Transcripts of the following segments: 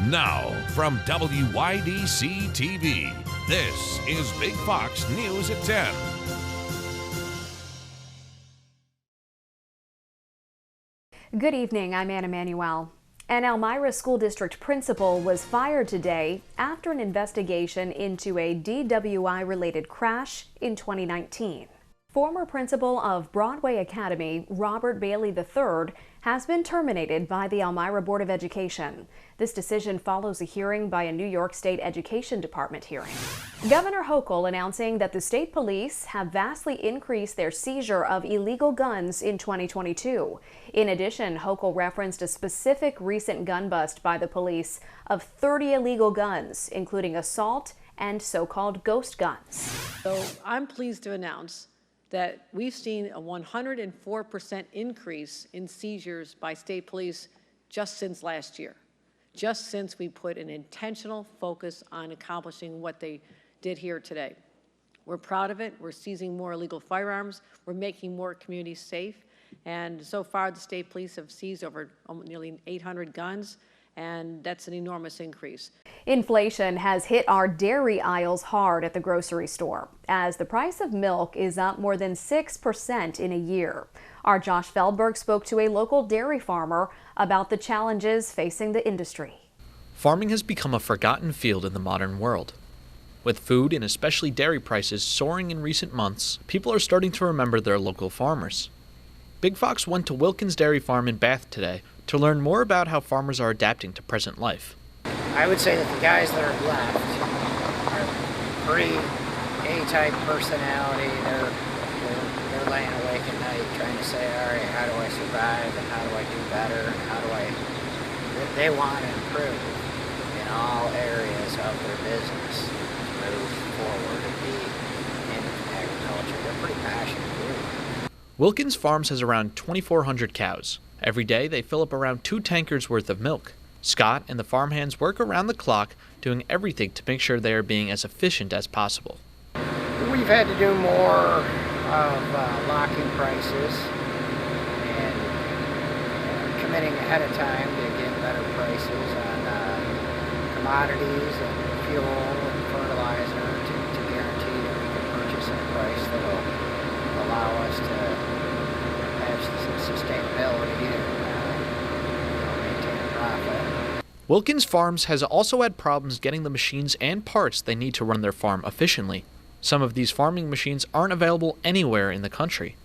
Now, from WYDC TV, this is Big Fox News at 10. Good evening, I'm Anna Manuel. An Elmira School District principal was fired today after an investigation into a DWI-related crash in 2019. Former principal of Broadway Academy, Robert Bailey III, has been terminated by the Elmira Board of Education. This decision follows a hearing by a New York State Education Department hearing. Governor Hochul announcing that the state police have vastly increased their seizure of illegal guns in 2022. In addition, Hochul referenced a specific recent gun bust by the police of 30 illegal guns, including assault and so-called ghost guns. So I'm pleased to announce that we've seen a 104% increase in seizures by state police just since last year, just since we put an intentional focus on accomplishing what they did here today. We're proud of it. We're seizing more illegal firearms. We're making more communities safe. And so far, the state police have seized over nearly 800 guns, and that's an enormous increase. Inflation has hit our dairy aisles hard at the grocery store, as the price of milk is up more than 6% in a year. Our Josh Feldberg spoke to a local dairy farmer about the challenges facing the industry. Farming has become a forgotten field in the modern world. With food and especially dairy prices soaring in recent months, people are starting to remember their local farmers. Big Fox went to Wilkins Dairy Farm in Bath today to learn more about how farmers are adapting to present life. I would say that the guys that are left are pretty A-type personality. They're laying awake at night trying to say, all right, how do I survive and how do I do better and how do I... They want to improve in all areas of their business, move forward and be in agriculture. They're pretty passionate group. Wilkins Farms has around 2,400 cows. Every day they fill up around 2 tankers worth of milk. Scott and the farmhands work around the clock doing everything to make sure they are being as efficient as possible. We've had to do more of locking prices and committing ahead of time to get better prices on commodities and fuel and fertilizer to guarantee that we can purchase at a price that will allow us to have sustainability and maintain a profit. Wilkins Farms has also had problems getting the machines and parts they need to run their farm efficiently. Some of these farming machines aren't available anywhere in the country.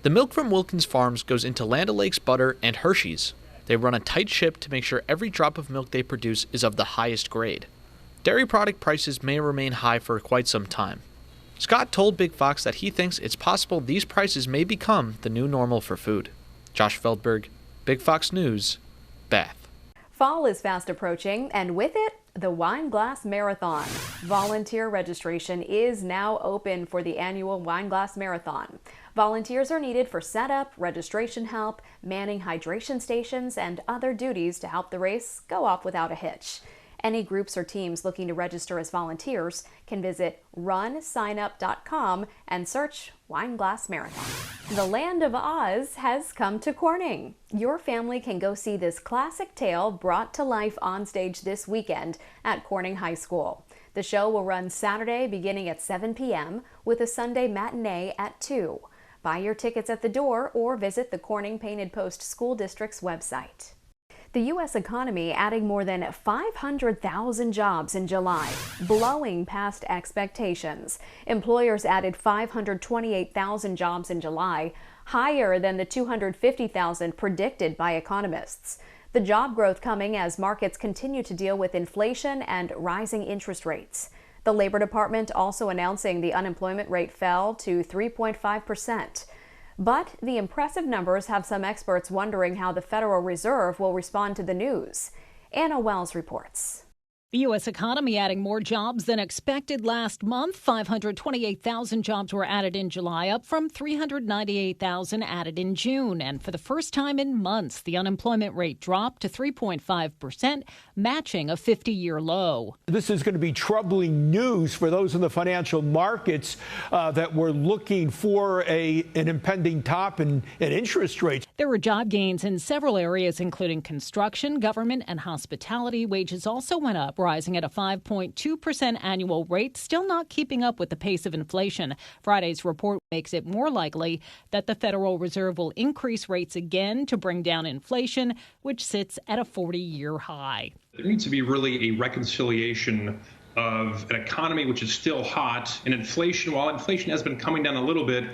The milk from Wilkins Farms goes into Land O'Lakes Butter and Hershey's. They run a tight ship to make sure every drop of milk they produce is of the highest grade. Dairy product prices may remain high for quite some time. Scott told Big Fox that he thinks it's possible these prices may become the new normal for food. Josh Feldberg, Big Fox News, Bath. Fall is fast approaching, and with it, the Wine Glass Marathon. Volunteer registration is now open for the annual Wine Glass Marathon. Volunteers are needed for setup, registration help, manning hydration stations, and other duties to help the race go off without a hitch. Any groups or teams looking to register as volunteers can visit runsignup.com and search Wine Glass Marathon. The Land of Oz has come to Corning. Your family can go see this classic tale brought to life on stage this weekend at Corning High School. The show will run Saturday beginning at 7 p.m. with a Sunday matinee at 2. Buy your tickets at the door or visit the Corning Painted Post School District's website. The U.S. economy adding more than 500,000 jobs in July, blowing past expectations. Employers added 528,000 jobs in July, higher than the 250,000 predicted by economists. The job growth coming as markets continue to deal with inflation and rising interest rates. The Labor Department also announcing the unemployment rate fell to 3.5%. But the impressive numbers have some experts wondering how the Federal Reserve will respond to the news. Anna Wells reports. The U.S. economy adding more jobs than expected last month. 528,000 jobs were added in July, up from 398,000 added in June. And for the first time in months, the unemployment rate dropped to 3.5%, matching a 50-year low. This is going to be troubling news for those in the financial markets that were looking for an impending top in interest rates. There were job gains in several areas, including construction, government, and hospitality. Wages also went up, rising at a 5.2% annual rate, still not keeping up with the pace of inflation. Friday's report makes it more likely that the Federal Reserve will increase rates again to bring down inflation, which sits at a 40-year high. There needs to be really a reconciliation of an economy which is still hot and inflation. While inflation has been coming down a little bit,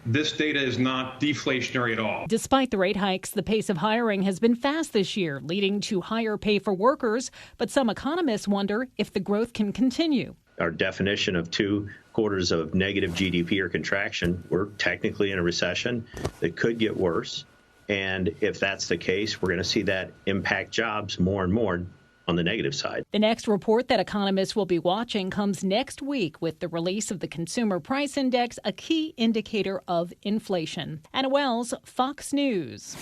this data is not deflationary at all. Despite the rate hikes, the pace of hiring has been fast this year, leading to higher pay for workers. But some economists wonder if the growth can continue. Our definition of 2 quarters of negative GDP or contraction, we're technically in a recession that could get worse. And if that's the case, we're going to see that impact jobs more and more on the negative side. The next report that economists will be watching comes next week with the release of the Consumer Price Index, a key indicator of inflation. Anna Wells, Fox News.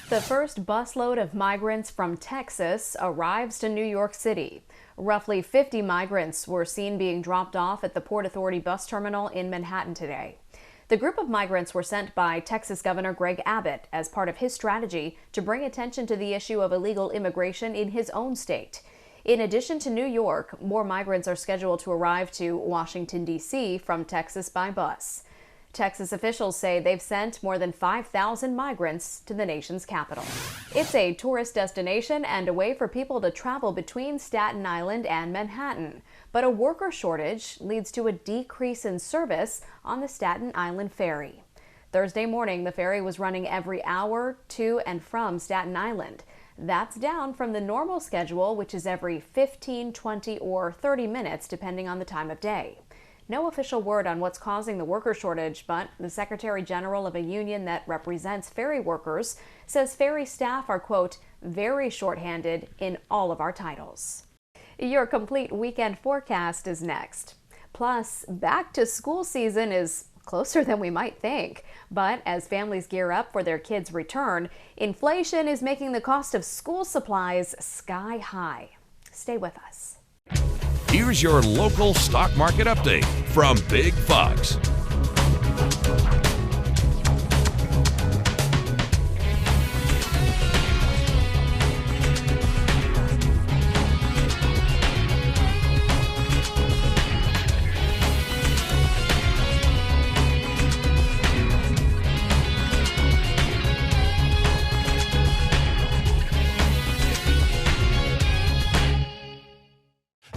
The first busload of migrants from Texas arrives to New York City. Roughly 50 migrants were seen being dropped off at the Port Authority bus terminal in Manhattan today. The group of migrants were sent by Texas Governor Greg Abbott as part of his strategy to bring attention to the issue of illegal immigration in his own state. In addition to New York, more migrants are scheduled to arrive to Washington, D.C. from Texas by bus. Texas officials say they've sent more than 5,000 migrants to the nation's capital. It's a tourist destination and a way for people to travel between Staten Island and Manhattan. But a worker shortage leads to a decrease in service on the Staten Island ferry. Thursday morning, the ferry was running every hour to and from Staten Island. That's down from the normal schedule, which is every 15, 20, or 30 minutes, depending on the time of day. No official word on what's causing the worker shortage, but the Secretary General of a union that represents ferry workers says ferry staff are, quote, very shorthanded in all of our titles. Your complete weekend forecast is next. Plus, back to school season is closer than we might think. But as families gear up for their kids' return, inflation is making the cost of school supplies sky high. Stay with us. Here's your local stock market update from Big Fox.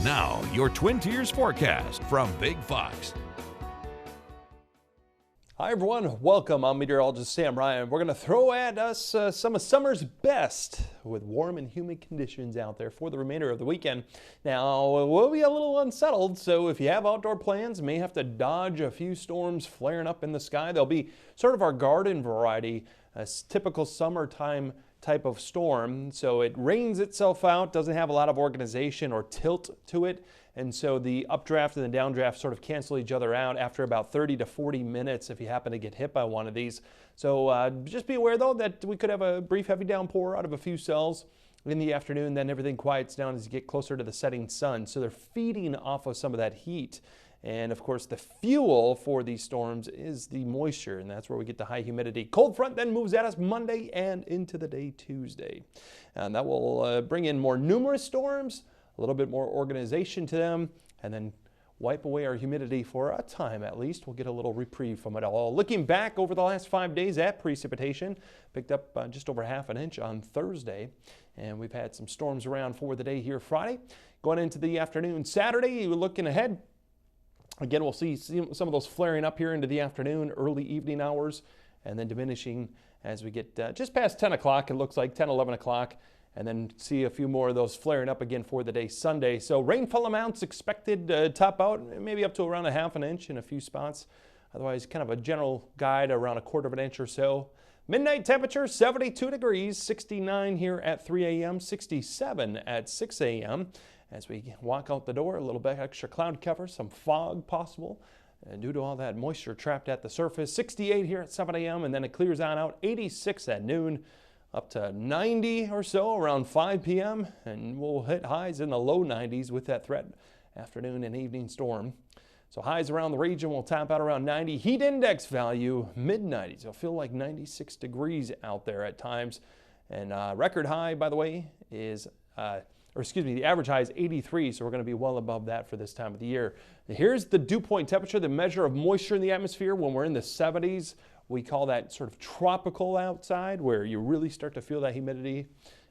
Now, your Twin Tiers forecast from Big Fox. Hi everyone, welcome. I'm meteorologist Sam Ryan. We're going to throw at us some of summer's best with warm and humid conditions out there for the remainder of the weekend. Now, we'll be a little unsettled, so if you have outdoor plans, you may have to dodge a few storms flaring up in the sky. They'll be sort of our garden variety, a typical summertime type of storm. So it rains itself out, doesn't have a lot of organization or tilt to it. And so the updraft and the downdraft sort of cancel each other out after about 30 to 40 minutes if you happen to get hit by one of these. So just be aware, though, that we could have a brief heavy downpour out of a few cells in the afternoon. Then everything quiets down as you get closer to the setting sun. So they're feeding off of some of that heat. And of course, the fuel for these storms is the moisture, and that's where we get the high humidity. Cold front then moves at us Monday and into the day Tuesday. And that will bring in more numerous storms, a little bit more organization to them, and then wipe away our humidity for a time at least. We'll get a little reprieve from it all. Looking back over the last 5 days at precipitation, picked up just over ½ an inch on Thursday. And we've had some storms around for the day here Friday. Going into the afternoon Saturday, we're looking ahead. Again, we'll see some of those flaring up here into the afternoon, early evening hours, and then diminishing as we get just past 10 o'clock. It looks like 10, 11 o'clock, and then see a few more of those flaring up again for the day Sunday. So rainfall amounts expected to top out maybe up to around ½ an inch in a few spots. Otherwise, kind of a general guide around ¼ inch or so. Midnight temperature, 72 degrees, 69 here at 3 a.m., 67 at 6 a.m., As we walk out the door, a little bit extra cloud cover, some fog possible. And due to all that moisture trapped at the surface, 68 here at 7 a.m. and then it clears on out, 86 at noon, up to 90 or so around 5 p.m. and we'll hit highs in the low 90s with that threat afternoon and evening storm. So highs around the region will top out around 90. Heat index value mid-90s. It'll feel like 96 degrees out there at times. And record high, by the way, is the average high is 83, so we're going to be well above that for this time of the year. Here's the dew point temperature, the measure of moisture in the atmosphere. When we're in the 70s, we call that sort of tropical outside, where you really start to feel that humidity,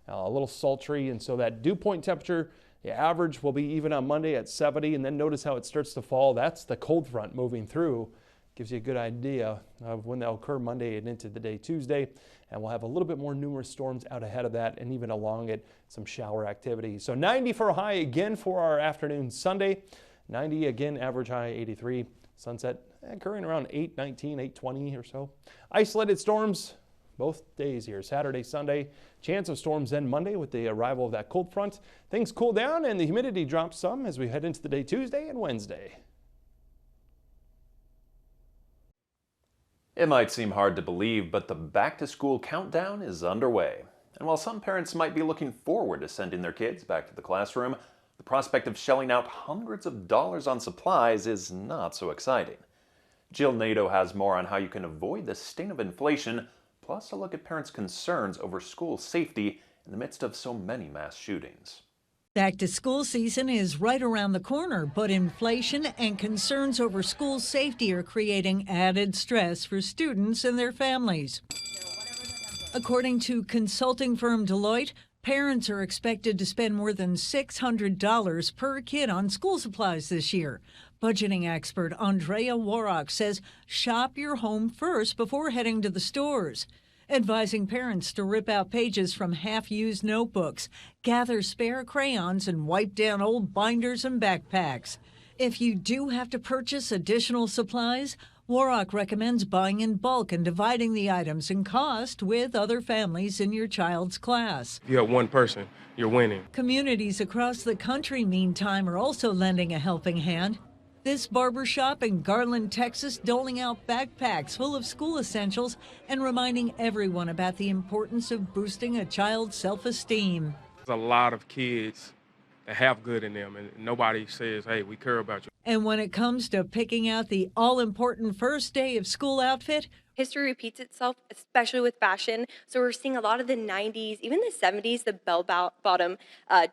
a little sultry. And so that dew point temperature, the average will be even on Monday at 70, and then notice how it starts to fall. That's the cold front moving through. Gives you a good idea of when they'll occur Monday and into the day Tuesday. And we'll have a little bit more numerous storms out ahead of that, and even along it, some shower activity. So 90 for a high again for our afternoon Sunday. 90 again, average high 83. Sunset occurring around 8:19, 8:20 or so. Isolated storms both days here, Saturday, Sunday. Chance of storms then Monday with the arrival of that cold front. Things cool down and the humidity drops some as we head into the day Tuesday and Wednesday. It might seem hard to believe, but the back-to-school countdown is underway. And while some parents might be looking forward to sending their kids back to the classroom, the prospect of shelling out hundreds of dollars on supplies is not so exciting. Jill Nato has more on how you can avoid the sting of inflation, plus a look at parents' concerns over school safety in the midst of so many mass shootings. Back to school season is right around the corner, but inflation and concerns over school safety are creating added stress for students and their families. According to consulting firm Deloitte, parents are expected to spend more than $600 per kid on school supplies this year. Budgeting expert Andrea Warrock says shop your home first before heading to the stores, advising parents to rip out pages from half-used notebooks, gather spare crayons, and wipe down old binders and backpacks. If you do have to purchase additional supplies, Warrock recommends buying in bulk and dividing the items in cost with other families in your child's class. If you have one person, you're winning. Communities across the country, meantime, are also lending a helping hand. This barbershop in Garland, Texas, doling out backpacks full of school essentials and reminding everyone about the importance of boosting a child's self-esteem. There's a lot of kids that have good in them, and nobody says, hey, we care about you. And when it comes to picking out the all-important first day of school outfit, history repeats itself, especially with fashion. So we're seeing a lot of the 90s, even the 70s, the bell-bottom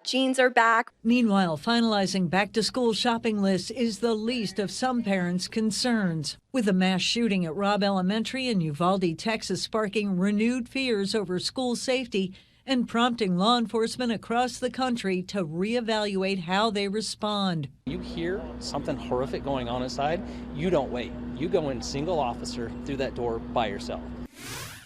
jeans are back. Meanwhile, finalizing back-to-school shopping lists is the least of some parents' concerns. With a mass shooting at Robb Elementary in Uvalde, Texas, sparking renewed fears over school safety and prompting law enforcement across the country to reevaluate how they respond. You hear something horrific going on inside, you don't wait. You go in single officer through that door by yourself.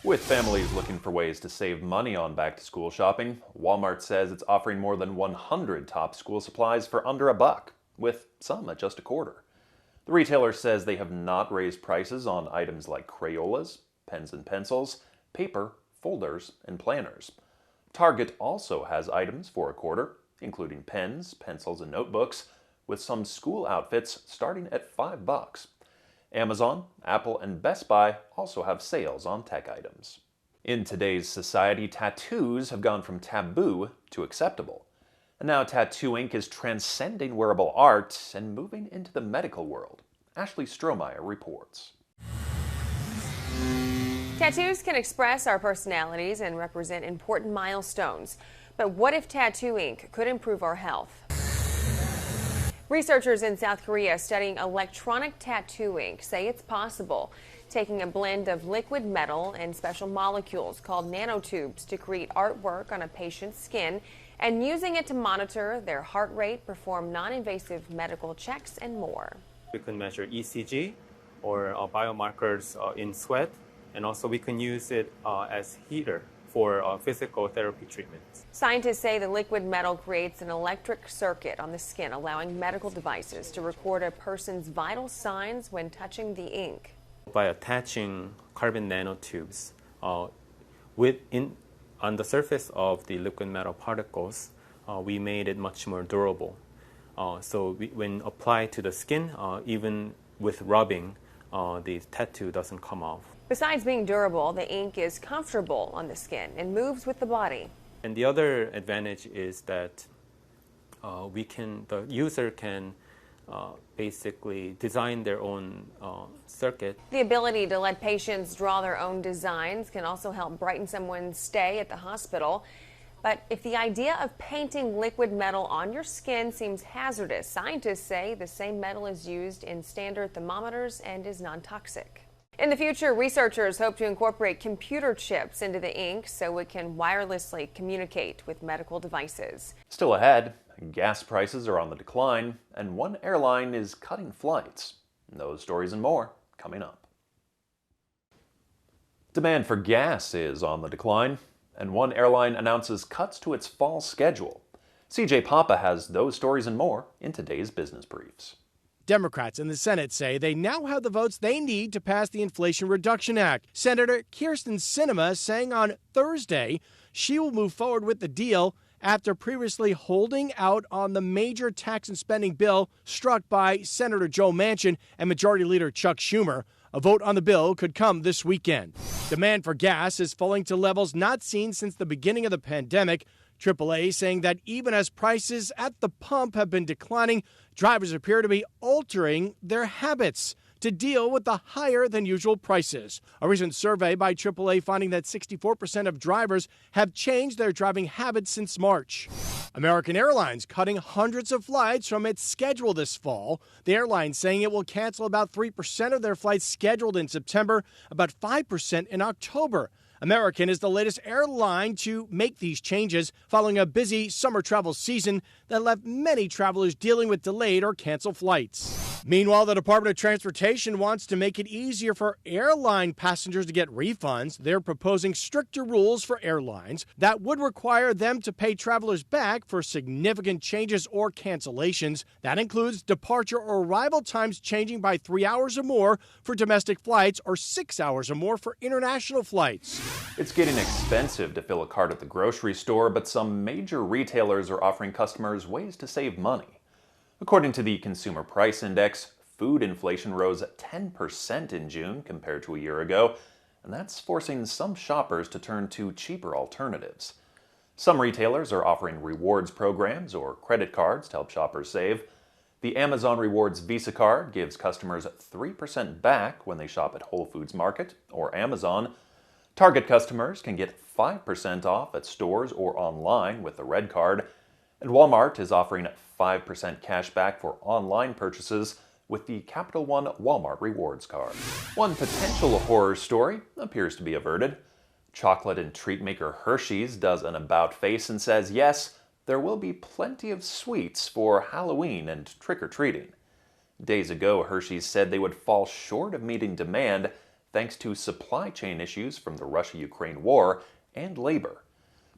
With families looking for ways to save money on back-to-school shopping, Walmart says it's offering more than 100 top school supplies for under $1, with some at just $0.25. The retailer says they have not raised prices on items like Crayolas, pens and pencils, paper, folders, and planners. Target also has items for $0.25, including pens, pencils, and notebooks, with some school outfits starting at $5. Amazon, Apple, and Best Buy also have sales on tech items. In today's society, tattoos have gone from taboo to acceptable. And now tattoo ink is transcending wearable art and moving into the medical world. Ashley Strohmeyer reports. Tattoos can express our personalities and represent important milestones. But what if tattoo ink could improve our health? Researchers in South Korea studying electronic tattoo ink say it's possible, taking a blend of liquid metal and special molecules called nanotubes to create artwork on a patient's skin and using it to monitor their heart rate, perform non-invasive medical checks, and more. We can measure ECG or biomarkers in sweat. And also we can use it as heater for physical therapy treatments. Scientists say the liquid metal creates an electric circuit on the skin, allowing medical devices to record a person's vital signs when touching the ink. By attaching carbon nanotubes on the surface of the liquid metal particles, we made it much more durable. When applied to the skin, even with rubbing, the tattoo doesn't come off. Besides being durable, the ink is comfortable on the skin and moves with the body. And the other advantage is that the user can basically design their own circuit. The ability to let patients draw their own designs can also help brighten someone's stay at the hospital. But if the idea of painting liquid metal on your skin seems hazardous, scientists say the same metal is used in standard thermometers and is non-toxic. In the future, researchers hope to incorporate computer chips into the ink so it can wirelessly communicate with medical devices. Still ahead, gas prices are on the decline, and one airline is cutting flights. Those stories and more coming up. Demand for gas is on the decline, and one airline announces cuts to its fall schedule. CJ Papa has those stories and more in today's Business Briefs. Democrats in the Senate say they now have the votes they need to pass the Inflation Reduction Act. Senator Kyrsten Sinema saying on Thursday she will move forward with the deal after previously holding out on the major tax and spending bill struck by Senator Joe Manchin and Majority Leader Chuck Schumer. A vote on the bill could come this weekend. Demand for gas is falling to levels not seen since the beginning of the pandemic. AAA saying that even as prices at the pump have been declining, drivers appear to be altering their habits to deal with the higher than usual prices. A recent survey by AAA finding that 64% of drivers have changed their driving habits since March. American Airlines cutting hundreds of flights from its schedule this fall. The airline saying it will cancel about 3% of their flights scheduled in September, about 5% in October. American is the latest airline to make these changes following a busy summer travel season that left many travelers dealing with delayed or canceled flights. Meanwhile, the Department of Transportation wants to make it easier for airline passengers to get refunds. They're proposing stricter rules for airlines that would require them to pay travelers back for significant changes or cancellations. That includes departure or arrival times changing by 3 hours or more for domestic flights or 6 hours or more for international flights. It's getting expensive to fill a cart at the grocery store, but some major retailers are offering customers ways to save money. According to the Consumer Price Index, food inflation rose 10% in June compared to a year ago, and that's forcing some shoppers to turn to cheaper alternatives. Some retailers are offering rewards programs or credit cards to help shoppers save. The Amazon Rewards Visa card gives customers 3% back when they shop at Whole Foods Market or Amazon. Target customers can get 5% off at stores or online with the Red Card, and Walmart is offering 5% cash back for online purchases with the Capital One Walmart Rewards Card. One potential horror story appears to be averted. Chocolate and treat maker Hershey's does an about-face and says, yes, there will be plenty of sweets for Halloween and trick-or-treating. Days ago, Hershey's said they would fall short of meeting demand thanks to supply chain issues from the Russia-Ukraine war and labor.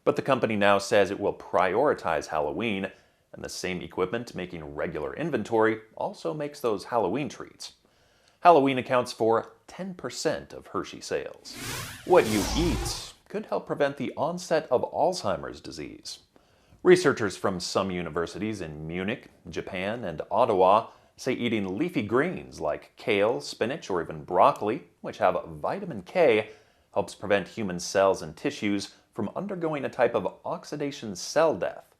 But the company now says it will prioritize Halloween, and the same equipment making regular inventory also makes those Halloween treats. Halloween accounts for 10% of Hershey sales. What you eat could help prevent the onset of Alzheimer's disease. Researchers from some universities in Munich, Japan, and Ottawa say eating leafy greens like kale, spinach, or even broccoli, which have vitamin K, helps prevent human cells and tissues from undergoing a type of oxidation cell death.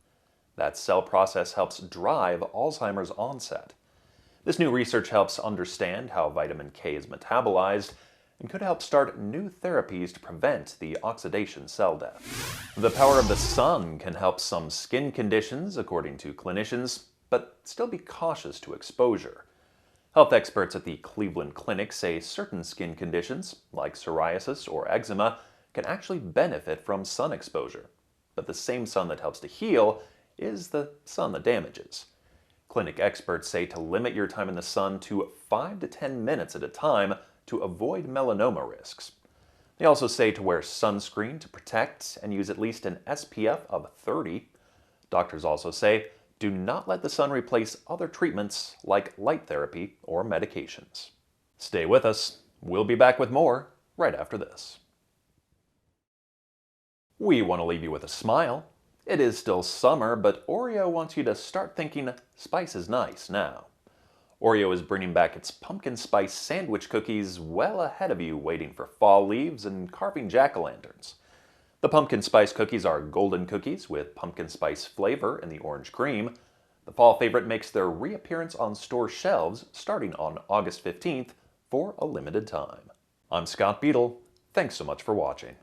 That cell process helps drive Alzheimer's onset. This new research helps understand how vitamin K is metabolized and could help start new therapies to prevent the oxidation cell death. The power of the sun can help some skin conditions, according to clinicians, but still be cautious to exposure. Health experts at the Cleveland Clinic say certain skin conditions, like psoriasis or eczema, can actually benefit from sun exposure. But the same sun that helps to heal is the sun that damages. Clinic experts say to limit your time in the sun to 5 to 10 minutes at a time to avoid melanoma risks. They also say to wear sunscreen to protect and use at least an SPF of 30. Doctors also say do not let the sun replace other treatments like light therapy or medications. Stay with us. We'll be back with more right after this. We want to leave you with a smile. It is still summer, but Oreo wants you to start thinking spice is nice now. Oreo is bringing back its pumpkin spice sandwich cookies well ahead of you, waiting for fall leaves and carving jack-o'-lanterns. The pumpkin spice cookies are golden cookies with pumpkin spice flavor in the orange cream. The fall favorite makes their reappearance on store shelves starting on August 15th for a limited time. I'm Scott Beadle. Thanks so much for watching.